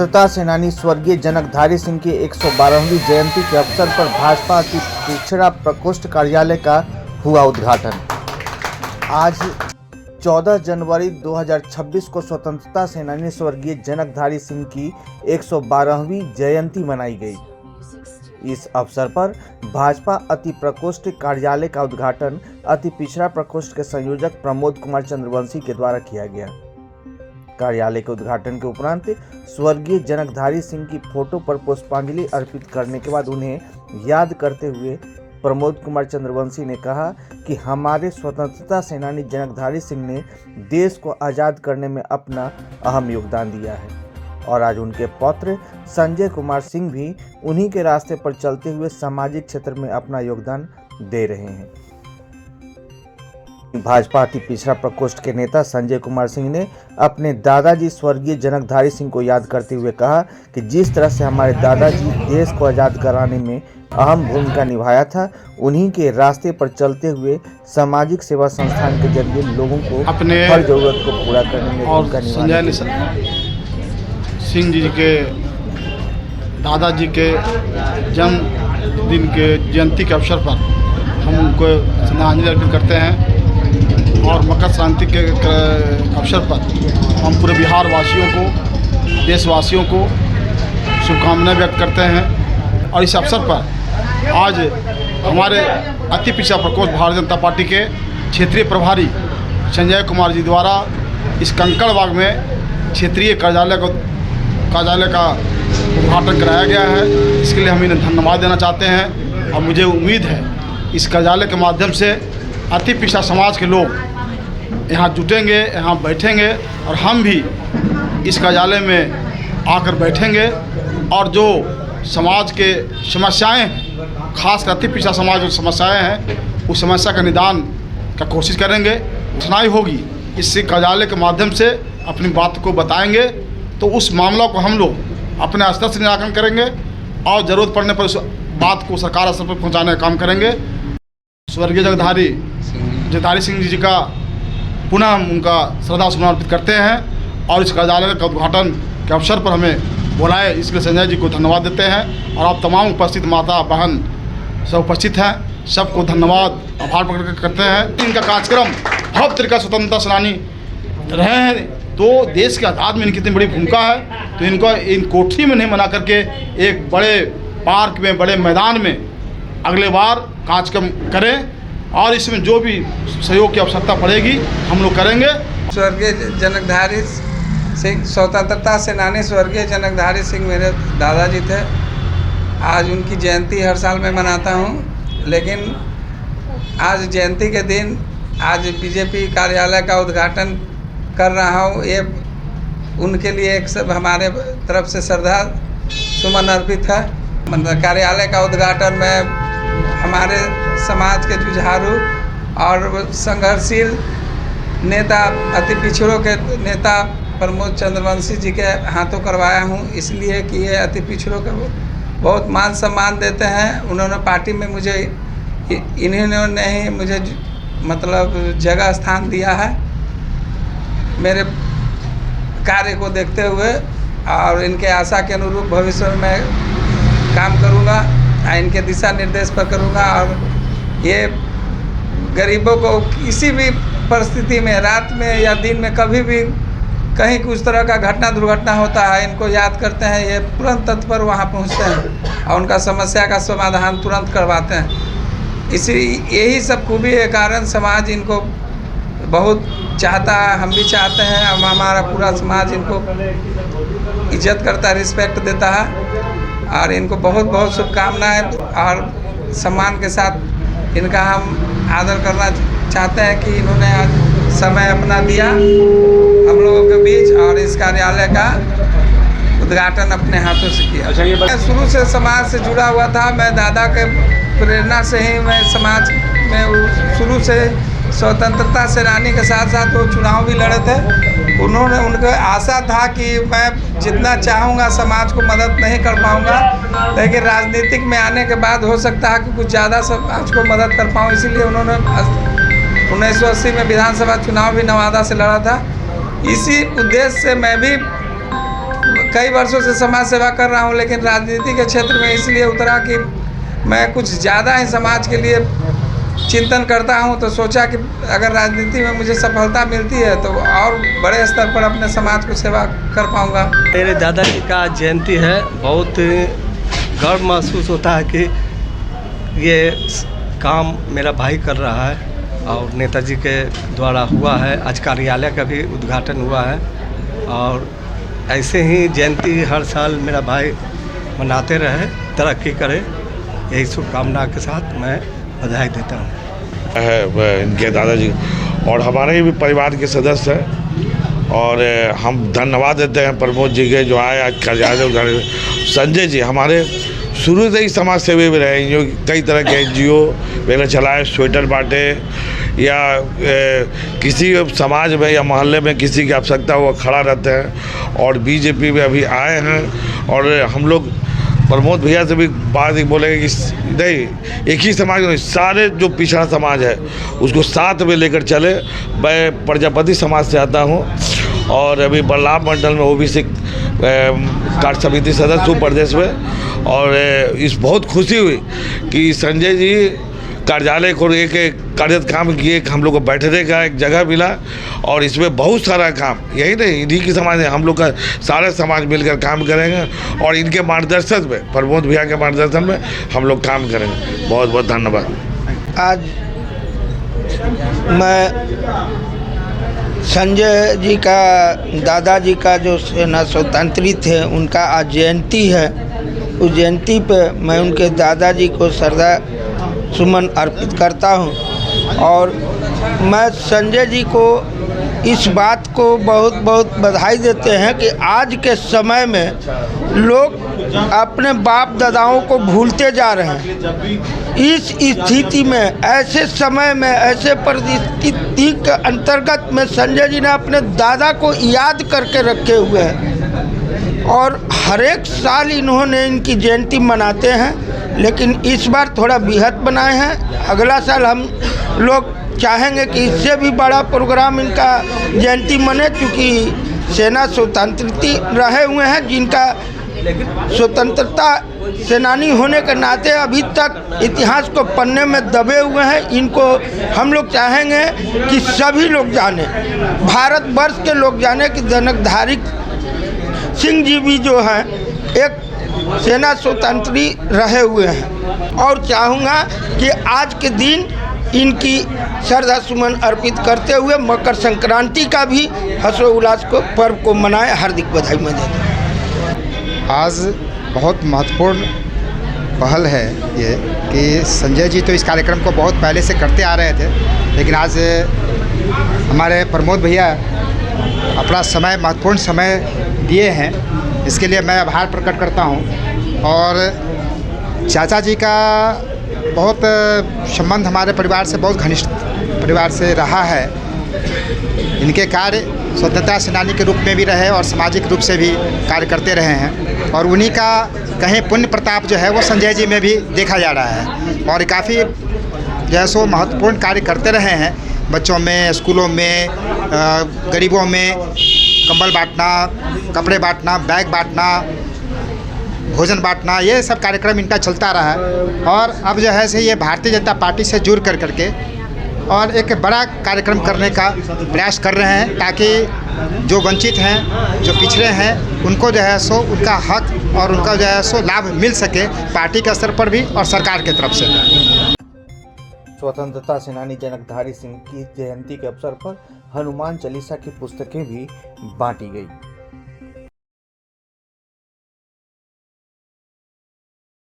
स्वतंत्रता सेनानी स्वर्गीय जनकधारी सिंह की 112वीं जयंती के अवसर पर भाजपा अति पिछड़ा प्रकोष्ठ कार्यालय का हुआ उद्घाटन। आज 14 जनवरी 2026 को स्वतंत्रता सेनानी स्वर्गीय जनकधारी सिंह की 112वीं जयंती मनाई गई। इस अवसर पर भाजपा अति प्रकोष्ठ कार्यालय का उद्घाटन अति पिछड़ा प्रकोष्ठ के संयोजक प्रमोद कुमार चंद्रवंशी के द्वारा किया गया। कार्यालय के उद्घाटन के उपरांत स्वर्गीय जनकधारी सिंह की फोटो पर पुष्पांजलि अर्पित करने के बाद उन्हें याद करते हुए प्रमोद कुमार चंद्रवंशी ने कहा कि हमारे स्वतंत्रता सेनानी जनकधारी सिंह ने देश को आज़ाद करने में अपना अहम योगदान दिया है और आज उनके पौत्र संजय कुमार सिंह भी उन्हीं के रास्ते पर चलते हुए सामाजिक क्षेत्र में अपना योगदान दे रहे हैं। भाजपा अति पिछड़ा प्रकोष्ठ के नेता संजय कुमार सिंह ने अपने दादाजी स्वर्गीय जनकधारी सिंह को याद करते हुए कहा कि जिस तरह से हमारे दादाजी देश को आज़ाद कराने में अहम भूमिका निभाया था, उन्हीं के रास्ते पर चलते हुए सामाजिक सेवा संस्थान के जरिए लोगों को अपने हर जरूरत को पूरा करने में भूमिका निभाई। सिंह जी के दादाजी के जन्मदिन के जयंती के अवसर पर हम उनको श्रद्धांजलि अर्पित करते हैं और मकर संक्रांति के अवसर पर हम पूरे बिहार वासियों को, देशवासियों को शुभकामनाएं व्यक्त करते हैं। और इस अवसर पर आज हमारे अति पिछड़ा प्रकोष्ठ भारतीय जनता पार्टी के क्षेत्रीय प्रभारी संजय कुमार जी द्वारा इस कंकड़बाग में क्षेत्रीय कार्यालय का उद्घाटन कराया गया है। इसके लिए हम इन्हें धन्यवाद देना चाहते हैं और मुझे उम्मीद है इस कार्यालय के माध्यम से अति पिछड़ा समाज के लोग यहाँ जुटेंगे, यहाँ बैठेंगे और हम भी इस कार्यालय में आकर बैठेंगे और जो समाज के समस्याएं हैं, खासकर अति पिछड़ा समाज जो समस्याएं हैं, उस समस्या का निदान का कोशिश करेंगे। कठिनाई होगी, इस कार्यालय के माध्यम से अपनी बात को बताएंगे तो उस मामला को हम लोग अपने स्तर से निराकरण करेंगे और ज़रूरत पड़ने पर उस बात को सरकार स्तर पर पहुँचाने का काम करेंगे। स्वर्गीय जनकधारी सिंह जी का पुनः हम उनका श्रद्धा सुमन अर्पित करते हैं और इस कार्यालय का उद्घाटन के अवसर पर हमें बुलाए, इसलिए संजय जी को धन्यवाद देते हैं। और आप तमाम उपस्थित माता बहन सब उपस्थित हैं, सबको धन्यवाद आभार प्रकट करते हैं। इनका कार्यक्रम बहुत तरीका स्वतंत्रता सेनानी रहे हैं तो देश के आज़ाद में इनकी इतनी बड़ी भूमिका है, तो इनको इन कोठरी में नहीं बना करके एक बड़े पार्क में, बड़े मैदान में अगले बार कार्यक्रम करें और इसमें जो भी सहयोग की आवश्यकता पड़ेगी हम लोग करेंगे। स्वर्गीय जनकधारी सिंह, स्वतंत्रता सेनानी स्वर्गीय जनकधारी सिंह मेरे दादाजी थे। आज उनकी जयंती हर साल मैं मनाता हूँ, लेकिन आज जयंती के दिन आज बीजेपी कार्यालय का उद्घाटन कर रहा हूँ। ये उनके लिए एक सब हमारे तरफ से श्रद्धा सुमन अर्पित है। कार्यालय का उद्घाटन में हमारे समाज के जुझारू और संघर्षशील नेता, अति पिछड़ों के नेता प्रमोद चंद्रवंशी जी के हाथों करवाया हूँ, इसलिए कि ये अति पिछड़ों का बहुत मान सम्मान देते हैं। उन्होंने पार्टी में मुझे इन्होंने ही मुझे मतलब जगह स्थान दिया है मेरे कार्य को देखते हुए, और इनके आशा के अनुरूप भविष्य में काम करूँगा, इनके दिशा निर्देश पर करूँगा। और ये गरीबों को किसी भी परिस्थिति में, रात में या दिन में, कभी भी कहीं कुछ तरह का दुर्घटना होता है, इनको याद करते हैं, ये तुरंत तत्पर वहाँ पहुँचते हैं और उनका समस्या का समाधान तुरंत करवाते हैं। यही सब खूबी के कारण समाज इनको बहुत चाहता है, हम भी चाहते हैं, हमारा पूरा समाज इनको इज्जत करता है, रिस्पेक्ट देता है और इनको बहुत बहुत शुभकामनाएं और सम्मान के साथ इनका हम आदर करना चाहते हैं कि इन्होंने आज समय अपना दिया हम लोगों के बीच और इस कार्यालय का उद्घाटन अपने हाथों से किया। मैं शुरू से समाज से जुड़ा हुआ था, मैं दादा के प्रेरणा से ही मैं समाज में शुरू से स्वतंत्रता सेनानी के साथ साथ वो चुनाव भी लड़े थे। उनका आशा था कि मैं जितना चाहूँगा समाज को मदद नहीं कर पाऊँगा, लेकिन राजनीतिक में आने के बाद हो सकता है कि कुछ ज़्यादा समाज को मदद कर पाऊँ, इसीलिए उन्होंने 1980 में विधानसभा चुनाव भी नवादा से लड़ा था। इसी उद्देश्य से मैं भी कई वर्षों से समाज सेवा कर रहा हूँ, लेकिन राजनीति के क्षेत्र में इसलिए उतरा कि मैं कुछ ज़्यादा ही समाज के लिए चिंतन करता हूँ। तो सोचा कि अगर राजनीति में मुझे सफलता मिलती है तो और बड़े स्तर पर अपने समाज को सेवा कर पाऊँगा। मेरे दादाजी का जयंती है, बहुत गर्व महसूस होता है कि ये काम मेरा भाई कर रहा है और नेताजी के द्वारा हुआ है। आज कार्यालय का भी उद्घाटन हुआ है और ऐसे ही जयंती हर साल मेरा भाई मनाते रहे, तरक्की करे, यही शुभकामना के साथ मैं बधाई देता हूँ। इनके दादाजी और हमारे भी परिवार के सदस्य हैं और हम धन्यवाद देते हैं प्रमोद जी के जो आए आज कार्यालय। संजय जी हमारे शुरू से ही समाज सेवी में रहे, जो कई तरह के NGO मैंने चलाए, स्वेटर बांटे या किसी समाज में या मोहल्ले में किसी की आवश्यकता हुआ खड़ा रहते हैं। और BJP में अभी आए हैं और हम लोग प्रमोद भैया से भी बात ही बोलेंगे कि नहीं, एक ही समाज नहीं, सारे जो पिछड़ा समाज है उसको साथ में लेकर चले। मैं प्रजापति समाज से आता हूँ और अभी बलराम मंडल में OBC कार्य समिति सदस्य हूँ प्रदेश में। और इस बहुत खुशी हुई कि संजय जी कार्यालय को एक कार्यरत काम किए, हम लोग को बैठने का एक जगह मिला और इसमें बहुत सारा काम, यही नहीं इन्हीं की समाज है, हम लोग का सारा समाज मिलकर काम करेंगे और इनके मार्गदर्शन में, प्रमोद भैया के मार्गदर्शन में हम लोग काम करेंगे। बहुत बहुत धन्यवाद। आज मैं संजय जी का, दादाजी का जो सेना स्वतंत्री थे, उनका आज जयंती है। उस जयंती पे मैं उनके दादाजी को श्रद्धा सुमन अर्पित करता हूं और मैं संजय जी को इस बात को बहुत बहुत बधाई देते हैं कि आज के समय में लोग अपने बाप दादाओं को भूलते जा रहे हैं। इस स्थिति में, ऐसे समय में, ऐसे परिस्थिति के अंतर्गत में संजय जी ने अपने दादा को याद करके रखे हुए हैं और हर एक साल इन्होंने इनकी जयंती मनाते हैं, लेकिन इस बार थोड़ा बृहद बनाए हैं। अगला साल हम लोग चाहेंगे कि इससे भी बड़ा प्रोग्राम इनका जयंती मने, क्योंकि सेना स्वतंत्रती रहे हुए हैं, जिनका स्वतंत्रता सेनानी होने के नाते अभी तक इतिहास को पन्ने में दबे हुए हैं। इनको हम लोग चाहेंगे कि सभी लोग जाने, भारत वर्ष के लोग जाने कि जनकधारी सिंह जी भी जो हैं एक सेना स्वतंत्री रहे हुए हैं। और चाहूँगा कि आज के दिन इनकी श्रद्धा सुमन अर्पित करते हुए मकर संक्रांति का भी हर्षोल्लास को पर्व को मनाए। हार्दिक बधाई मैं देता हूँ। आज बहुत महत्वपूर्ण पहल है ये कि संजय जी तो इस कार्यक्रम को बहुत पहले से करते आ रहे थे, लेकिन आज हमारे प्रमोद भैया अपना समय, महत्वपूर्ण समय दिए हैं, इसके लिए मैं आभार प्रकट करता हूं। और चाचा जी का बहुत संबंध हमारे परिवार से, बहुत घनिष्ठ परिवार से रहा है। इनके कार्य स्वतंत्रता सेनानी के रूप में भी रहे और सामाजिक रूप से भी कार्य करते रहे हैं और उन्हीं का कहीं पुण्य प्रताप जो है वो संजय जी में भी देखा जा रहा है और काफ़ी जो है सो महत्वपूर्ण कार्य करते रहे हैं। बच्चों में, स्कूलों में, गरीबों में कंबल बांटना, कपड़े बांटना, बैग बांटना, भोजन बांटना, ये सब कार्यक्रम इनका चलता रहा है। और अब जो है से ये भारतीय जनता पार्टी से जुड़ करके और एक बड़ा कार्यक्रम करने का प्रयास कर रहे हैं, ताकि जो वंचित हैं, जो पिछड़े हैं, उनको जो है सो उनका हक और उनका जो है सो लाभ मिल सके, पार्टी के स्तर पर भी और सरकार की तरफ से। स्वतंत्रता सेनानी जनकधारी सिंह की जयंती के अवसर पर हनुमान चालीसा की पुस्तकें भी बांटी गई।